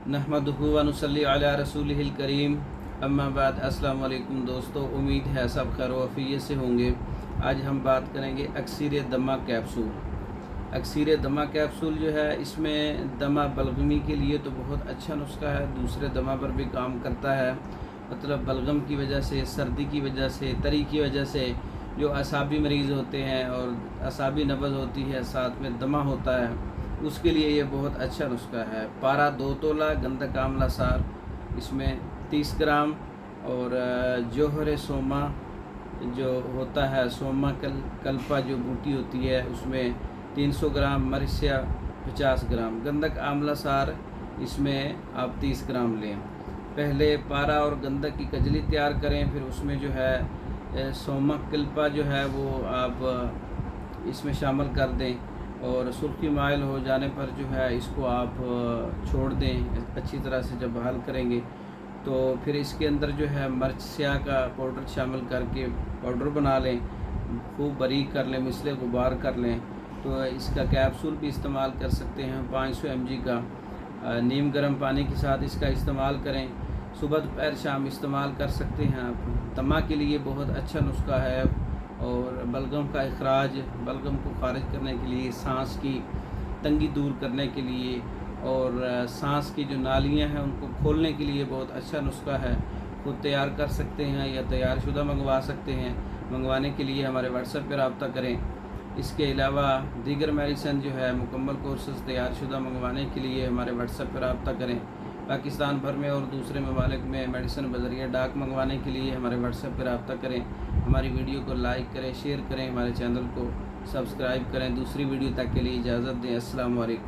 नहमदुहु व नुसल्ली अला रसूलिहिल करीम, अम्मा बाद। अस्सलाम वालेकुम दोस्तों, उम्मीद है सब खैर वफ़ियत से होंगे। आज हम बात करेंगे अक्सीर दमा कैप्सूल। अक्सीर दमा कैप्सूल जो है, इसमें दमा बलगमी के लिए तो बहुत अच्छा नुस्खा है, दूसरे दमा पर भी काम करता है। मतलब बलगम की वजह से, सर्दी की वजह से, तरी की वजह से जो असाबी मरीज़ होते हैं और असाबी नब्ज़ होती है, साथ में दमा होता है, उसके लिए ये बहुत अच्छा नुस्खा है। पारा 2 तोला, गंधक आमला सार इसमें 30 ग्राम, और जौहर सोमा जो होता है, सोमा कल्पा जो बूटी होती है, उसमें 300 ग्राम, मरसिया 50 ग्राम, गंधक आमला सार इसमें आप 30 ग्राम लें। पहले पारा और गंधक की कजली तैयार करें, फिर उसमें जो है सोमा कल्पा जो है वो आप इसमें शामिल कर दें, और सुर्खी माइल हो जाने पर जो है इसको आप छोड़ दें। अच्छी तरह से जब हल करेंगे तो फिर इसके अंदर जो है मिर्च स्याह का पाउडर शामिल करके पाउडर बना लें, खूब बारीक कर लें, मिसले गुबार कर लें। तो इसका कैप्सूल भी इस्तेमाल कर सकते हैं 500 mg का। नीम गर्म पानी के साथ इसका इस्तेमाल करें, सुबह दोपहर शाम इस्तेमाल कर सकते हैं आप। दमा के लिए बहुत अच्छा नुस्खा है, और बलगम का इखराज, बलगम को ख़ारिज करने के लिए, सांस की तंगी दूर करने के लिए, और सांस की जो नालियां हैं उनको खोलने के लिए बहुत अच्छा नुस्खा है। खुद तैयार कर सकते हैं या तैयार शुदा मंगवा सकते हैं। मंगवाने के लिए हमारे व्हाट्सएप पर रब्ता करें। इसके अलावा दीगर मेडिसन जो है, मुकम्मल कोर्सेज़ तैयार शुदा मंगवाने के लिए हमारे व्हाट्सएप पर रब्ता करें। पाकिस्तान भर में और दूसरे ममालिक में मेडिसन बज़रिया डाक मंगवाने के लिए हमारे व्हाट्सएप पर रब्ता करें। हमारी वीडियो को लाइक करें, शेयर करें, हमारे चैनल को सब्सक्राइब करें। दूसरी वीडियो तक के लिए इजाज़त दें। अस्सलाम वालेकुम।